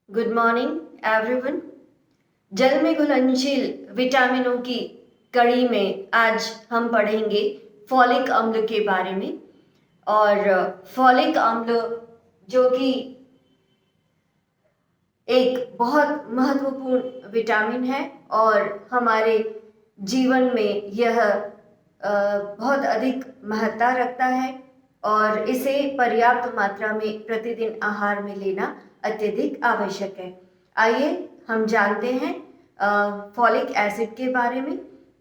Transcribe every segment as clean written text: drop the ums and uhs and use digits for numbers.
Good morning everyone. जल में घुलनशील विटामिनों की कड़ी में आज हम पढ़ेंगे फॉलिक अम्ल के बारे में। और फॉलिक अम्ल जो कि एक बहुत महत्वपूर्ण विटामिन है और हमारे जीवन में यह बहुत अधिक महत्ता रखता है और इसे पर्याप्त मात्रा में प्रतिदिन आहार में लेना अत्यधिक आवश्यक है। आइए हम जानते हैं फॉलिक एसिड के बारे में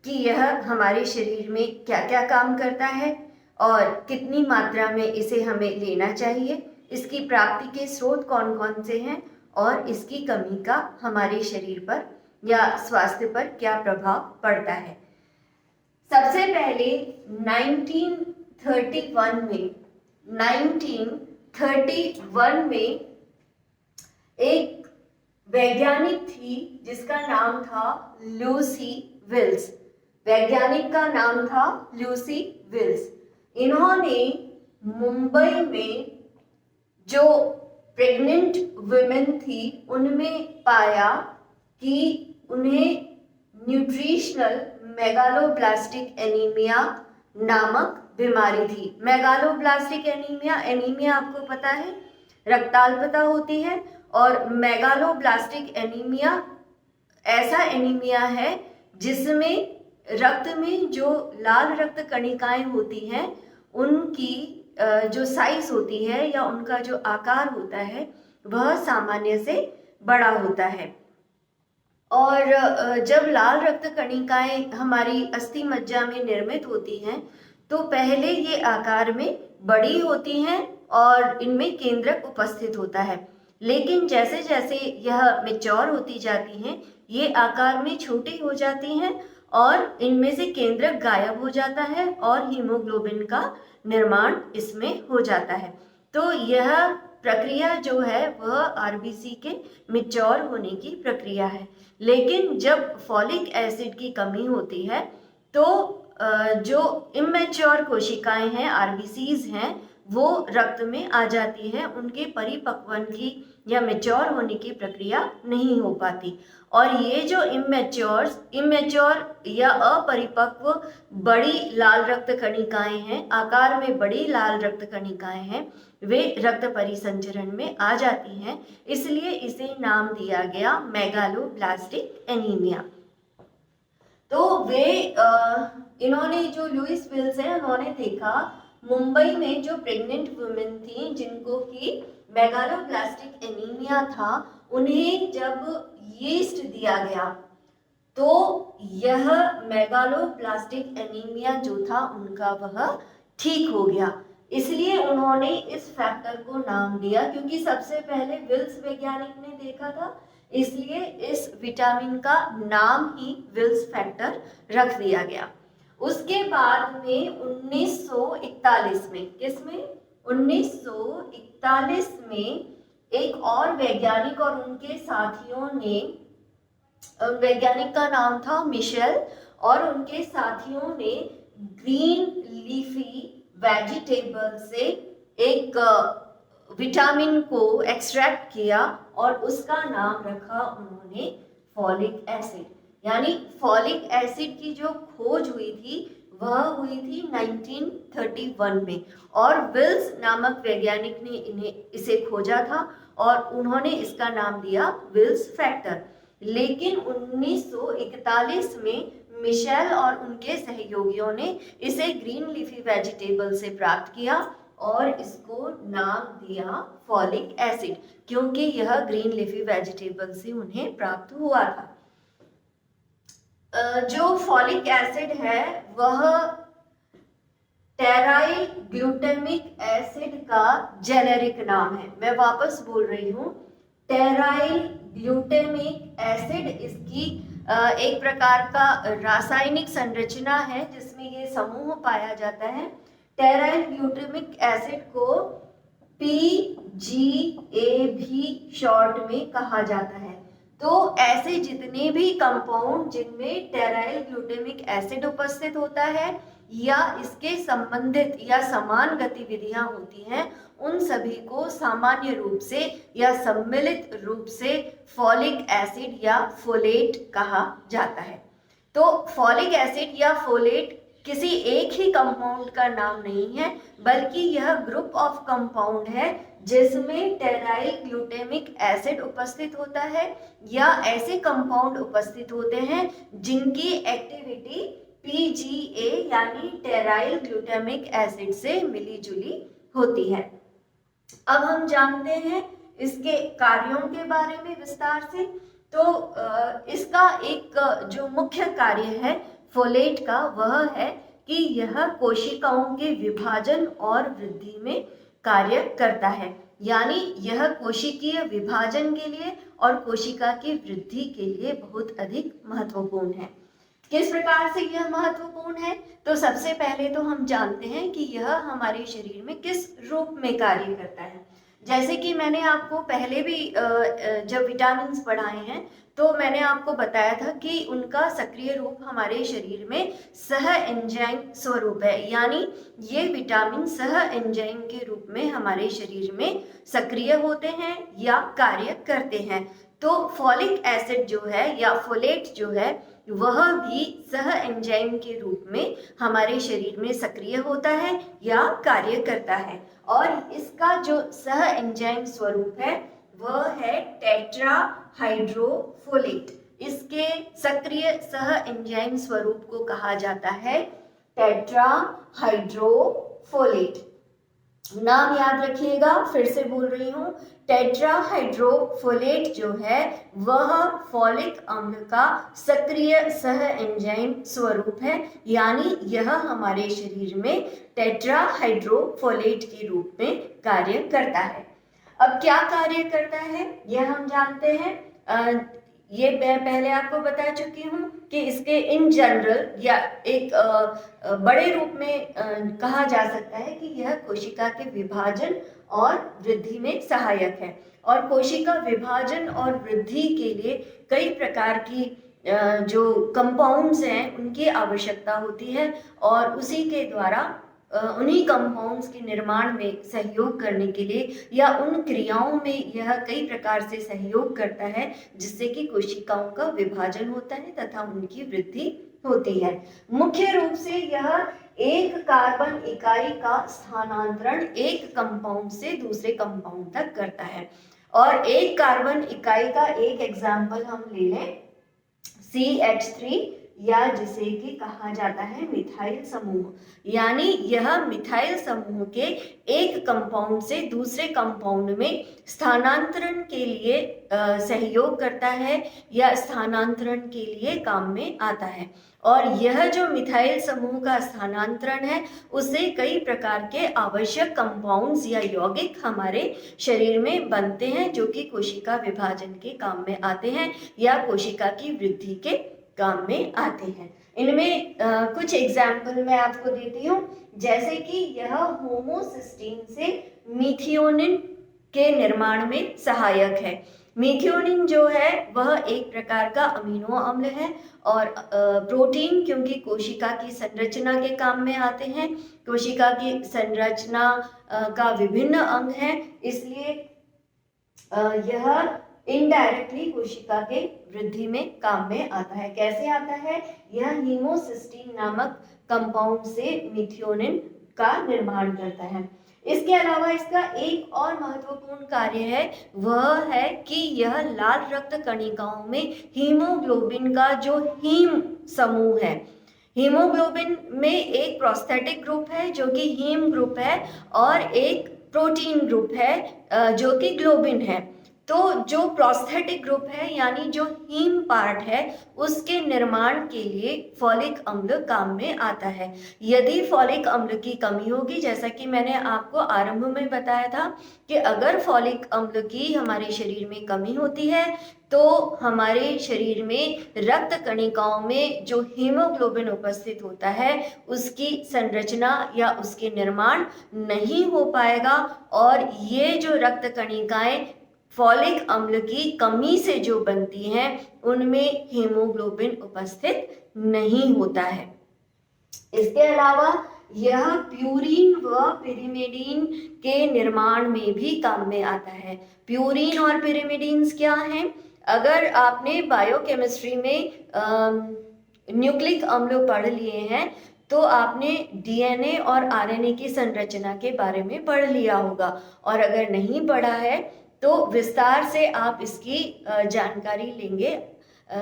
कि यह हमारे शरीर में क्या क्या काम करता है और कितनी मात्रा में इसे हमें लेना चाहिए, इसकी प्राप्ति के स्रोत कौन कौन से हैं और इसकी कमी का हमारे शरीर पर या स्वास्थ्य पर क्या प्रभाव पड़ता है। सबसे पहले 1931 में एक वैज्ञानिक थी जिसका नाम था लूसी विल्स। वैज्ञानिक का नाम था लूसी विल्स। इन्होंने मुंबई में जो प्रेग्नेंट वुमेन थी उनमें पाया कि उन्हें न्यूट्रिशनल मेगालोब्लास्टिक एनीमिया नामक बीमारी थी। मेगालोब्लास्टिक एनीमिया आपको पता है, रक्ताल्पता होती है। और मेगालोब्लास्टिक एनीमिया ऐसा एनीमिया है जिसमें रक्त में जो लाल रक्त कणिकाएं होती हैं उनकी जो साइज होती है या उनका जो आकार होता है वह सामान्य से बड़ा होता है। और जब लाल रक्त कणिकाएं हमारी अस्थि मज्जा में निर्मित होती हैं तो पहले ये आकार में बड़ी होती हैं और इनमें केंद्रक उपस्थित होता है, लेकिन जैसे जैसे यह मैच्योर होती जाती हैं ये आकार में छोटी हो जाती हैं और इनमें से केंद्रक गायब हो जाता है और हीमोग्लोबिन का निर्माण इसमें हो जाता है। तो यह प्रक्रिया जो है वह आरबीसी के मैच्योर होने की प्रक्रिया है। लेकिन जब फॉलिक एसिड की कमी होती है तो जो इमेच्योर कोशिकाएं हैं, आरबीसीज हैं, वो रक्त में आ जाती है। उनके परिपक्वन की या मैच्योर होने की प्रक्रिया नहीं हो पाती और ये जो इमेच्योर या अपरिपक्व बड़ी लाल रक्त कणिकाएं हैं, आकार में बड़ी लाल रक्त कणिकाएं हैं, वे रक्त परिसंचरण में आ जाती हैं। इसलिए इसे नाम दिया गया मेगालोब्लास्टिक एनीमिया। तो वे इन्होंने जो लुइस विल्स है उन्होंने देखा मुंबई में जो प्रेग्नेंट वुमेन थी जिनको कि मेगालोब्लास्टिक एनीमिया था, उन्हें जब यीस्ट दिया गया तो यह मेगालोब्लास्टिक एनीमिया जो था उनका वह ठीक हो गया। इसलिए उन्होंने इस फैक्टर को नाम दिया, क्योंकि सबसे पहले विल्स वैज्ञानिक ने देखा था, इसलिए इस विटामिन का नाम ही विल्स फैक्टर रख दिया गया। उसके बाद में 1941 में, किसमें 1941 में एक और वैज्ञानिक और उनके साथियों ने, वैज्ञानिक का नाम था मिशेल, और उनके साथियों ने ग्रीन लीफी वेजिटेबल से एक विटामिन को एक्सट्रैक्ट किया और उसका नाम रखा उन्होंने फॉलिक एसिड। यानी फॉलिक एसिड की जो खोज हुई थी वह हुई थी 1931 में और विल्स नामक वैज्ञानिक ने इसे खोजा था और उन्होंने इसका नाम दिया विल्स फैक्टर। लेकिन 1941 में मिशेल और उनके सहयोगियों ने इसे ग्रीन लीफी वेजिटेबल से प्राप्त किया और इसको नाम दिया फॉलिक एसिड, क्योंकि यह ग्रीन लीफी वेजिटेबल से उन्हें प्राप्त हुआ था। जो फॉलिक एसिड है वह टेराइल ग्लूटामिक एसिड का जेनेरिक नाम है। मैं वापस बोल रही हूँ, टेराइल ग्लूटामिक एसिड इसकी एक प्रकार का रासायनिक संरचना है जिसमें ये समूह पाया जाता है। टेराइल ग्लूटामिक एसिड को PGA भी शॉर्ट में कहा जाता है। तो ऐसे जितने भी कंपाउंड जिनमें टेराइल ग्लूटामिक एसिड उपस्थित होता है या इसके संबंधित या समान गतिविधियां होती हैं, उन सभी को सामान्य रूप से या सम्मिलित रूप से फॉलिक एसिड या फोलेट कहा जाता है। तो फॉलिक एसिड या फोलेट किसी एक ही कंपाउंड का नाम नहीं है, बल्कि यह ग्रुप ऑफ कंपाउंड है जिसमें टेराइल ग्लूटामिक एसिड उपस्थित होता है या ऐसे कंपाउंड उपस्थित होते हैं जिनकी एक्टिविटी PGA यानी टेराइल ग्लूटामिक एसिड से मिली जुली होती है। अब हम जानते हैं इसके कार्यों के बारे में विस्तार से। तो इसका एक जो मुख्य कार्य है फोलेट का, वह है कि यह कोशिकाओं के विभाजन और वृद्धि में कार्य करता है, यानी यह कोशिकीय विभाजन के लिए और कोशिका की वृद्धि के लिए बहुत अधिक महत्वपूर्ण है। किस प्रकार से यह महत्वपूर्ण है? तो सबसे पहले तो हम जानते हैं कि यह हमारे शरीर में किस रूप में कार्य करता है। जैसे कि मैंने आपको पहले भी जब विटामिन्स पढ़ाए हैं तो मैंने आपको बताया था कि उनका सक्रिय रूप हमारे शरीर में सह एंजाइम स्वरूप है, यानी ये विटामिन सह एंजाइम के रूप में हमारे शरीर में सक्रिय होते हैं या कार्य करते हैं। तो फॉलिक एसिड जो है या फोलेट जो है वह भी सह एंजाइम के रूप में हमारे शरीर में सक्रिय होता है या कार्य करता है। और इसका जो सह एंजाइम स्वरूप है वह है टेट्रा हाइड्रोफोलेट। इसके सक्रिय सह एंजाइम स्वरूप को कहा जाता है टेट्रा हाइड्रोफोलेट। नाम याद रखिएगा, फिर से बोल रही हूँ, टेट्रा हाइड्रोफोलेट जो है वह फॉलिक अम्ल का सक्रिय सह एंजाइम स्वरूप है, यानी यह हमारे शरीर में टेट्रा हाइड्रोफोलेट के रूप में कार्य करता है। अब क्या कार्य करता है यह हम जानते हैं। ये मैं पहले आपको बता चुकी हूँ कि इसके इन जनरल या एक बड़े रूप में कहा जा सकता है कि यह कोशिका के विभाजन और वृद्धि में सहायक है। और कोशिका विभाजन और वृद्धि के लिए कई प्रकार की जो कंपाउंड्स हैं उनकी आवश्यकता होती है और उसी के द्वारा उन्हीं कंपाउंड्स के निर्माण में सहयोग करने के लिए या उन क्रियाओं में यह कई प्रकार से सहयोग करता है जिससे कि कोशिकाओं का विभाजन होता है तथा उनकी वृद्धि होती है। मुख्य रूप से यह एक कार्बन इकाई का स्थानांतरण एक कंपाउंड से दूसरे कंपाउंड तक करता है। और एक कार्बन इकाई का एक एग्जाम्पल हम ले लें CH3 या जिसे कि कहा जाता है मिथाइल समूह, यानी यह मिथाइल समूह के एक कंपाउंड से दूसरे कंपाउंड में स्थानांतरण के लिए सहयोग करता है या स्थानांतरण के लिए काम में आता है। और यह जो मिथाइल समूह का स्थानांतरण है उससे कई प्रकार के आवश्यक कंपाउंड्स या यौगिक हमारे शरीर में बनते हैं जो कि कोशिका विभाजन के काम में आते हैं या कोशिका की वृद्धि के काम में आते हैं। इनमें कुछ एग्जाम्पल मैं आपको देती हूँ, जैसे कि यह होमोसिस्टीन से मीथियोनिन के निर्माण में सहायक है। मीथियोनिन जो है वह एक प्रकार का अमीनो अम्ल है और प्रोटीन क्योंकि कोशिका की संरचना के काम में आते हैं, कोशिका की संरचना का विभिन्न अंग है, इसलिए यह इनडायरेक्टली कोशिका के वृद्धि में काम में आता है। कैसे आता है? यह हीमोसिस्टीन नामक कंपाउंड से मीथियोनिन का निर्माण करता है। इसके अलावा इसका एक और महत्वपूर्ण कार्य है, वह है कि यह लाल रक्त कणिकाओं में हीमोग्लोबिन का जो हीम समूह है, हीमोग्लोबिन में एक प्रोस्थेटिक ग्रुप है जो कि हीम ग्रुप है और एक प्रोटीन ग्रुप है जो कि ग्लोबिन है। तो जो प्रोस्थेटिक ग्रुप है यानी जो हीम पार्ट है उसके निर्माण के लिए फॉलिक अम्ल काम में आता है। यदि फॉलिक अम्ल की कमी होगी, जैसा कि मैंने आपको आरंभ में बताया था कि अगर फॉलिक अम्ल की हमारे शरीर में कमी होती है तो हमारे शरीर में रक्त कणिकाओं में जो हीमोग्लोबिन उपस्थित होता है उसकी संरचना या उसके निर्माण नहीं हो पाएगा और ये जो रक्त कणिकाएं फॉलिक अम्ल की कमी से जो बनती हैं उनमें हीमोग्लोबिन उपस्थित नहीं होता है। इसके अलावा यह प्यूरिन व पिरिमिडीन के निर्माण में भी काम में आता है। प्यूरिन और पिरिमिडीन्स क्या हैं? अगर आपने बायोकेमिस्ट्री में न्यूक्लिक अम्ल पढ़ लिए हैं तो आपने डीएनए और आरएनए की संरचना के बारे में पढ़ लिया होगा, और अगर नहीं पढ़ा है तो विस्तार से आप इसकी जानकारी लेंगे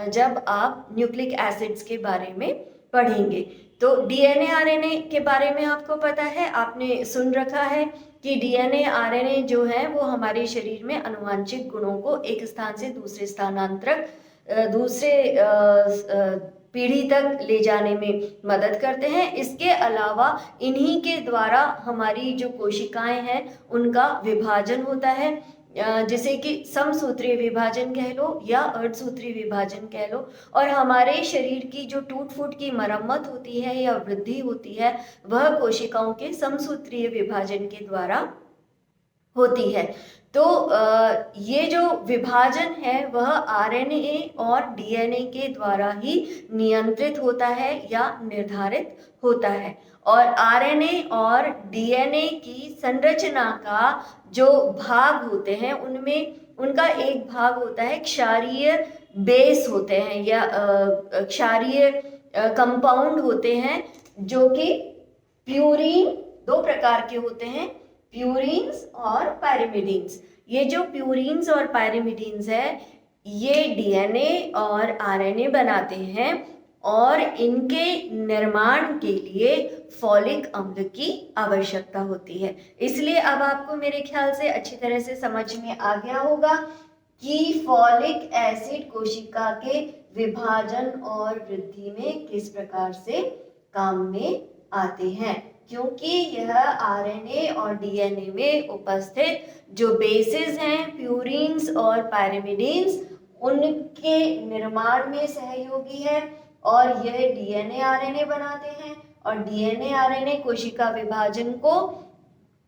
जब आप न्यूक्लिक एसिड्स के बारे में पढ़ेंगे। तो डीएनए आरएनए के बारे में आपको पता है, आपने सुन रखा है कि डीएनए आरएनए जो है वो हमारे शरीर में आनुवांशिक गुणों को एक स्थान से दूसरे स्थानांतरक दूसरे पीढ़ी तक ले जाने में मदद करते हैं। इसके अलावा इन्हीं के द्वारा हमारी जो कोशिकाएं हैं उनका विभाजन होता है, जिसे कि समसूत्रीय विभाजन कह लो या अर्धसूत्रीय विभाजन कह लो। और हमारे शरीर की जो टूट फूट की मरम्मत होती है या वृद्धि होती है वह कोशिकाओं के समसूत्रीय विभाजन के द्वारा होती है। तो ये जो विभाजन है वह आरएनए और डीएनए के द्वारा ही नियंत्रित होता है या निर्धारित होता है। और आरएनए और डीएनए की संरचना का जो भाग होते हैं उनमें उनका एक भाग होता है क्षारीय बेस होते हैं या क्षारीय कंपाउंड होते हैं, जो कि प्यूरीन दो प्रकार के होते हैं, प्यूरीन्स और पायरिमिडीन्स। ये जो प्यूरीन्स और पायरिमिडीन्स है ये डीएनए और आरएनए बनाते हैं और इनके निर्माण के लिए फॉलिक अम्ल की आवश्यकता होती है। इसलिए अब आपको मेरे ख्याल से अच्छी तरह से समझ में आ गया होगा कि फॉलिक एसिड कोशिका के विभाजन और वृद्धि में किस प्रकार से काम में आते हैं, क्योंकि यह आरएनए और डीएनए में उपस्थित जो बेसिस हैं प्यूरीन्स और पायरिमिडीन्स उनके निर्माण में सहयोगी है, और यह डीएनए आरएनए बनाते हैं और डीएनए आरएनए कोशिका विभाजन को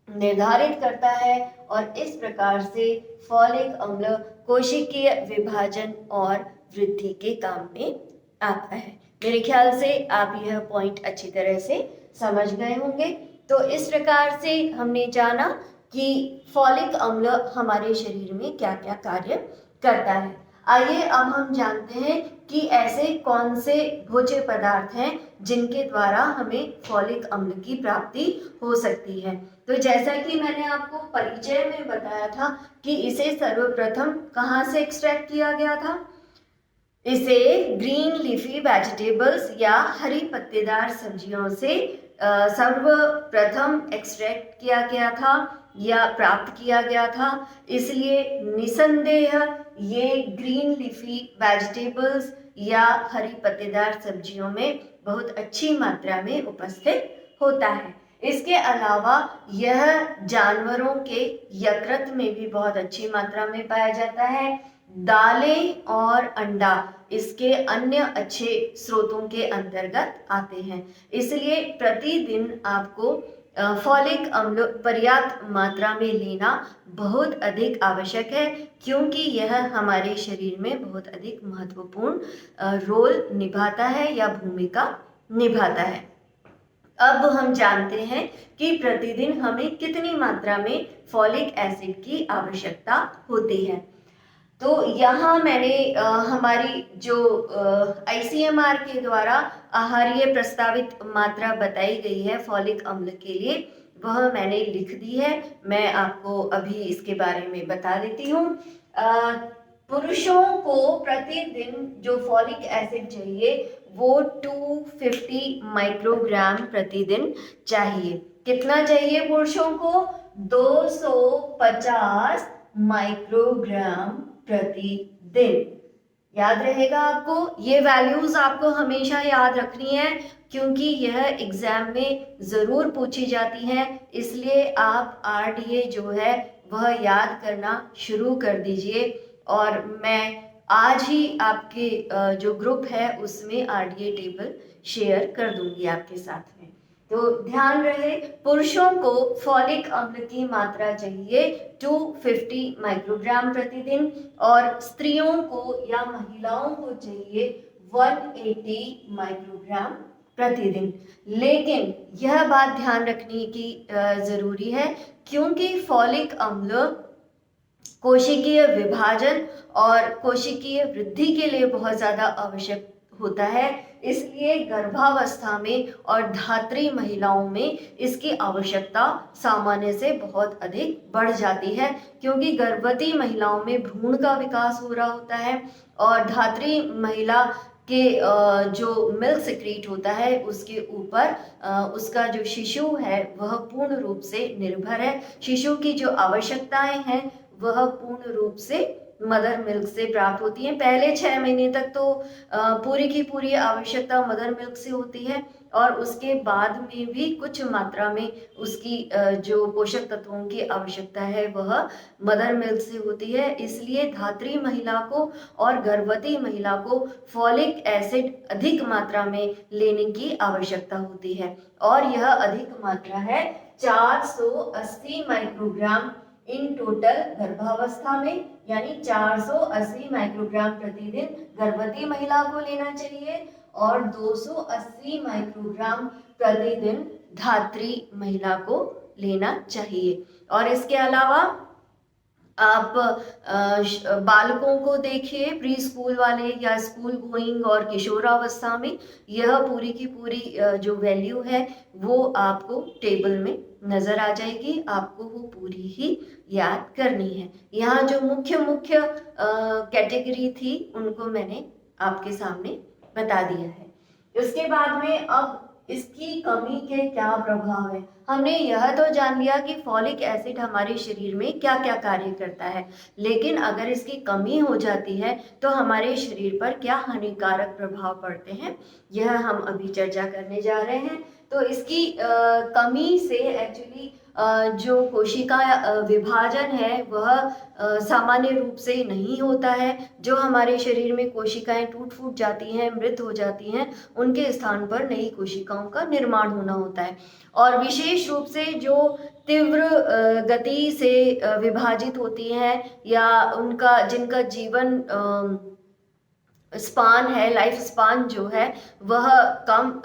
निर्धारित करता है, और इस प्रकार से फॉलिक अम्ल कोशिकीय विभाजन और वृद्धि के काम में आता है। मेरे ख्याल से आप यह पॉइंट अच्छी तरह से समझ गए होंगे। तो इस प्रकार से हमने जाना कि फॉलिक अम्ल हमारे शरीर में क्या क्या कार्य करता है। आइए अब हम जानते हैं कि ऐसे कौन से भोज्य पदार्थ हैं जिनके द्वारा हमें फॉलिक अम्ल की प्राप्ति हो सकती है। तो जैसा कि मैंने आपको परिचय में बताया था कि इसे सर्वप्रथम कहाँ से एक्सट्रैक्ट किया गया था, इसे ग्रीन लीफी वेजिटेबल्स या हरी पत्तेदार सब्जियों से सर्वप्रथम एक्सट्रैक्ट किया गया था या प्राप्त किया गया था। इसलिए निसंदेह ये ग्रीन लीफी वेजिटेबल्स या हरी पत्तेदार सब्जियों में बहुत अच्छी मात्रा में उपस्थित होता है। इसके अलावा यह जानवरों के यकृत में भी बहुत अच्छी मात्रा में पाया जाता है। दालें और अंडा इसके अन्य अच्छे स्रोतों के अंतर्गत आते हैं। इसलिए प्रतिदिन आपको फॉलिक अम्ल पर्याप्त मात्रा में लेना बहुत अधिक आवश्यक है, क्योंकि यह हमारे शरीर में बहुत अधिक महत्वपूर्ण रोल निभाता है या भूमिका निभाता है। अब हम जानते हैं कि प्रतिदिन हमें कितनी मात्रा में फॉलिक एसिड की आवश्यकता होती है। तो यहाँ मैंने हमारी जो आईसीएमआर के द्वारा आहारीय प्रस्तावित मात्रा बताई गई है फॉलिक अम्ल के लिए वह मैंने लिख दी है। मैं आपको अभी इसके बारे में बता देती हूँ। पुरुषों को प्रतिदिन जो फॉलिक एसिड चाहिए वो 250 माइक्रोग्राम प्रतिदिन चाहिए। कितना चाहिए पुरुषों को? 250 माइक्रोग्राम प्रतिदिन। याद रहेगा आपको, ये वैल्यूज आपको हमेशा याद रखनी है क्योंकि यह एग्जाम में जरूर पूछी जाती हैं। इसलिए आप आरडीए जो है वह याद करना शुरू कर दीजिए, और मैं आज ही आपके जो ग्रुप है उसमें आरडीए टेबल शेयर कर दूंगी आपके साथ में। तो ध्यान रहे, पुरुषों को फॉलिक अम्ल की मात्रा चाहिए 250 माइक्रोग्राम प्रतिदिन, और स्त्रियों को या महिलाओं को चाहिए 180 माइक्रोग्राम प्रतिदिन। लेकिन यह बात ध्यान रखने की जरूरी है, क्योंकि फॉलिक अम्ल कोशिकीय विभाजन और कोशिकीय वृद्धि के लिए बहुत ज्यादा आवश्यक होता है। इसलिए गर्भावस्था में और धात्री महिलाओं में इसकी आवश्यकता सामान्य से बहुत अधिक बढ़ जाती है, क्योंकि गर्भवती महिलाओं में भ्रूण का विकास हो रहा होता है और धात्री महिला के जो मिल्क सिक्रीट होता है उसके ऊपर उसका जो शिशु है वह पूर्ण रूप से निर्भर है। शिशु की जो आवश्यकताएं हैं वह पूर्ण रूप से मदर मिल्क से प्राप्त होती है। पहले 6 महीने तक तो पूरी की पूरी आवश्यकता मदर मिल्क से होती है और उसके बाद में भी कुछ मात्रा में उसकी जो पोषक तत्वों की आवश्यकता है वह मदर मिल्क से होती है। इसलिए धात्री महिला को और गर्भवती महिला को फॉलिक एसिड अधिक मात्रा में लेने की आवश्यकता होती है और यह अधिक मात्रा है 480 माइक्रोग्राम इन टोटल गर्भावस्था में, यानी 480 माइक्रोग्राम प्रतिदिन गर्भवती महिला को लेना चाहिए और 280 माइक्रोग्राम प्रतिदिन धात्री महिला को लेना चाहिए। और इसके अलावा आप बालकों को देखिए, प्री स्कूल वाले या स्कूल गोइंग और किशोरावस्था में यह पूरी की पूरी जो वैल्यू है वो आपको टेबल में नजर आ जाएगी, आपको वो पूरी ही याद करनी है। यहाँ जो मुख्य मुख्य कैटेगरी थी उनको मैंने आपके सामने बता दिया है। उसके बाद में अब इसकी कमी के क्या प्रभाव है। हमने यह तो जान लिया कि फॉलिक एसिड हमारे शरीर में क्या क्या कार्य करता है, लेकिन अगर इसकी कमी हो जाती है तो हमारे शरीर पर क्या हानिकारक प्रभाव पड़ते हैं, यह हम अभी चर्चा करने जा रहे हैं। तो इसकी कमी से एक्चुअली जो कोशिका विभाजन है वह सामान्य रूप से नहीं होता है। जो हमारे शरीर में कोशिकाएं टूट फूट जाती हैं, मृत हो जाती हैं, उनके स्थान पर नई कोशिकाओं का निर्माण होना होता है। और विशेष रूप से जो तीव्र गति से विभाजित होती हैं या उनका जिनका जीवन स्पान है, लाइफ स्पान जो है वह कम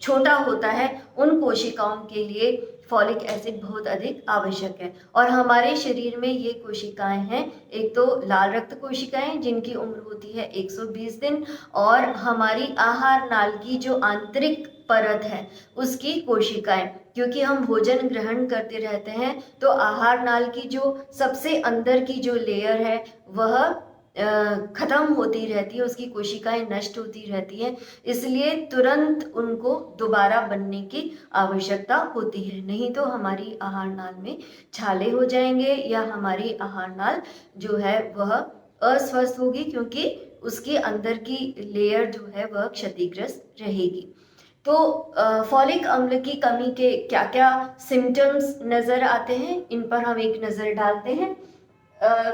छोटा होता है, उन कोशिकाओं के लिए फॉलिक एसिड बहुत अधिक आवश्यक है। और हमारे शरीर में ये कोशिकाएं हैं, एक तो लाल रक्त कोशिकाएं जिनकी उम्र होती है 120 दिन, और हमारी आहार नाल की जो आंतरिक परत है उसकी कोशिकाएं, क्योंकि हम भोजन ग्रहण करते रहते हैं तो आहार नाल की जो सबसे अंदर की जो लेयर है वह खत्म होती रहती है, उसकी कोशिकाएं नष्ट होती रहती हैं, इसलिए तुरंत उनको दोबारा बनने की आवश्यकता होती है, नहीं तो हमारी आहार नाल में छाले हो जाएंगे या हमारी आहार नाल जो है वह अस्वस्थ होगी, क्योंकि उसके अंदर की लेयर जो है वह क्षतिग्रस्त रहेगी। तो फॉलिक अम्ल की कमी के क्या क्या सिम्टम्स नजर आते हैं, इन पर हम एक नजर डालते हैं।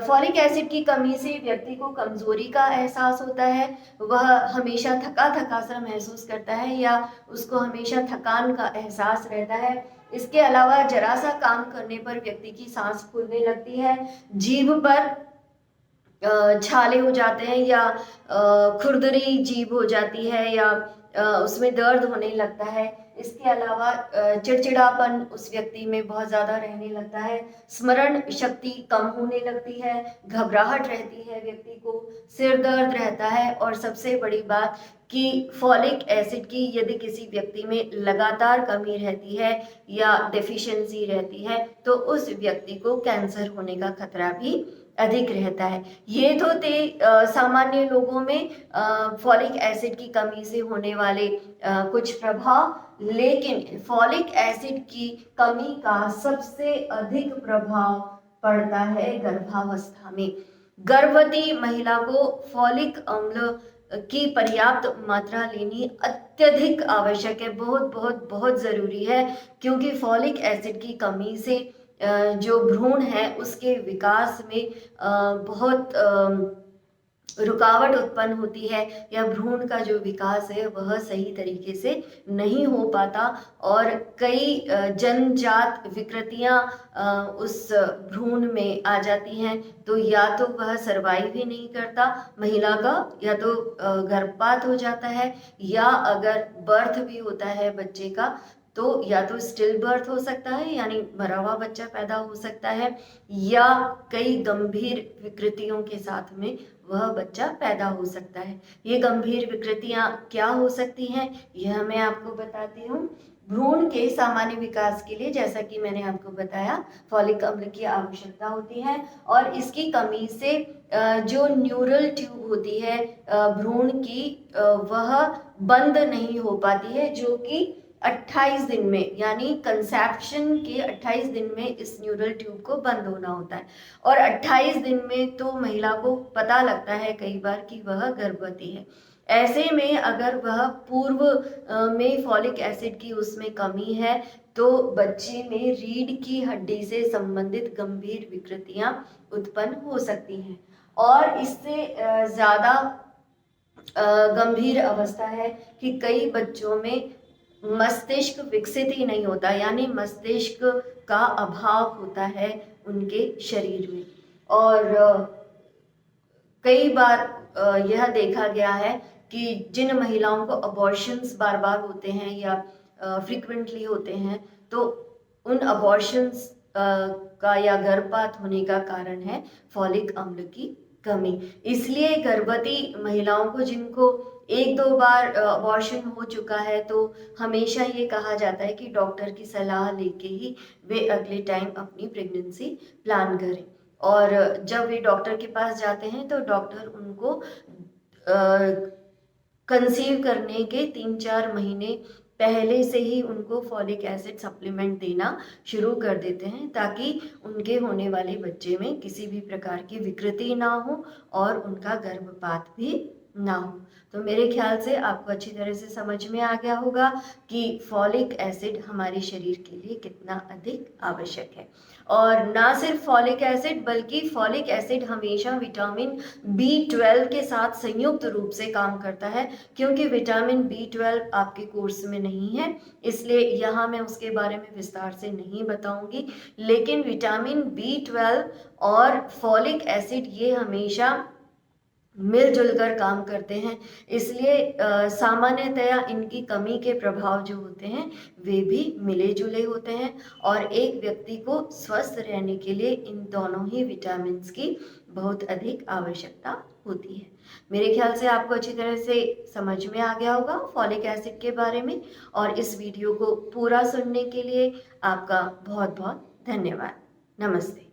फॉलिक एसिड की कमी से व्यक्ति को कमजोरी का एहसास होता है, वह हमेशा थका थका सा महसूस करता है या उसको हमेशा थकान का एहसास रहता है। इसके अलावा जरा सा काम करने पर व्यक्ति की सांस फूलने लगती है, जीभ पर छाले हो जाते हैं या खुरदरी जीभ हो जाती है या उसमें दर्द होने लगता है। इसके अलावा चिड़चिड़ापन उस व्यक्ति में बहुत ज़्यादा रहने लगता है, स्मरण शक्ति कम होने लगती है, घबराहट रहती है व्यक्ति को, सिर दर्द रहता है, और सबसे बड़ी बात कि फॉलिक एसिड की यदि किसी व्यक्ति में लगातार कमी रहती है या डेफिशिएंसी रहती है तो उस व्यक्ति को कैंसर होने का खतरा भी अधिक रहता है। ये तो थे सामान्य लोगों में फॉलिक एसिड की कमी से होने वाले कुछ प्रभाव, लेकिन फॉलिक एसिड की कमी का सबसे अधिक प्रभाव पड़ता है गर्भावस्था में। गर्भवती महिला को फॉलिक अम्ल की पर्याप्त मात्रा लेनी अत्यधिक आवश्यक है, बहुत बहुत बहुत ज़रूरी है, क्योंकि फॉलिक एसिड की कमी से जो भ्रूण है उसके विकास में बहुत रुकावट उत्पन्न होती है या भ्रूण का जो विकास है वह सही तरीके से नहीं हो पाता और कई जन्मजात विकृतियां उस भ्रूण में आ जाती हैं। तो या तो वह सरवाइव ही नहीं करता, महिला का या तो गर्भपात हो जाता है, या अगर बर्थ भी होता है बच्चे का तो या तो स्टिल बर्थ हो सकता है यानी मरा हुआ बच्चा पैदा हो सकता है, या कई गंभीर विकृतियों के साथ में वह बच्चा पैदा हो सकता है। ये गंभीर विकृतियां क्या हो सकती हैं यह मैं आपको बताती हूँ। भ्रूण के सामान्य विकास के लिए जैसा कि मैंने आपको बताया फॉलिक अम्ल की आवश्यकता होती है और इसकी कमी से जो न्यूरल ट्यूब होती है भ्रूण की वह बंद नहीं हो पाती है, जो कि 28 दिन में यानी कंसेप्शन के 28 दिन में इस न्यूरल ट्यूब को बंद होना होता है और 28 दिन में तो महिला को पता लगता है कई बार कि वह गर्भवती है। ऐसे में अगर वह पूर्व में फॉलिक एसिड की उसमें कमी है तो बच्चे में रीढ़ की हड्डी से संबंधित गंभीर विकृतियां उत्पन्न हो सकती हैं और इससे ज़्यादा गंभीर अवस्था है कि कई बच्चों में मस्तिष्क विकसित ही नहीं होता यानी मस्तिष्क का अभाव होता है उनके शरीर में। और कई बार यह देखा गया है कि जिन महिलाओं को अबॉर्शंस बार बार होते हैं या फ्रीक्वेंटली होते हैं तो उन अबॉर्शंस का या गर्भपात होने का कारण है फॉलिक अम्ल की कमी। इसलिए गर्भवती महिलाओं को जिनको एक दो बार अबॉर्शन हो चुका है तो हमेशा ये कहा जाता है कि डॉक्टर की सलाह लेके ही वे अगले टाइम अपनी प्रेगनेंसी प्लान करें। और जब वे डॉक्टर के पास जाते हैं तो डॉक्टर उनको कंसीव करने के 3-4 महीने पहले से ही उनको फॉलिक एसिड सप्लीमेंट देना शुरू कर देते हैं ताकि उनके होने वाले बच्चे में किसी भी प्रकार की विकृति ना हो और उनका गर्भपात भी ना हो। तो मेरे ख्याल से आपको अच्छी तरह से समझ में आ गया होगा कि फॉलिक एसिड हमारे शरीर के लिए कितना अधिक आवश्यक है। और ना सिर्फ फॉलिक एसिड बल्कि फॉलिक एसिड हमेशा विटामिन B12 के साथ संयुक्त रूप से काम करता है, क्योंकि विटामिन B12 आपके कोर्स में नहीं है इसलिए यहाँ मैं उसके बारे में विस्तार से नहीं बताऊंगी। लेकिन विटामिन B12 और फॉलिक एसिड ये हमेशा मिलजुल कर काम करते हैं, इसलिए सामान्यतया इनकी कमी के प्रभाव जो होते हैं वे भी मिले जुले होते हैं और एक व्यक्ति को स्वस्थ रहने के लिए इन दोनों ही विटामिन्स की बहुत अधिक आवश्यकता होती है। मेरे ख्याल से आपको अच्छी तरह से समझ में आ गया होगा फॉलिक एसिड के बारे में और इस वीडियो को पूरा सुनने के लिए आपका बहुत बहुत धन्यवाद। नमस्ते।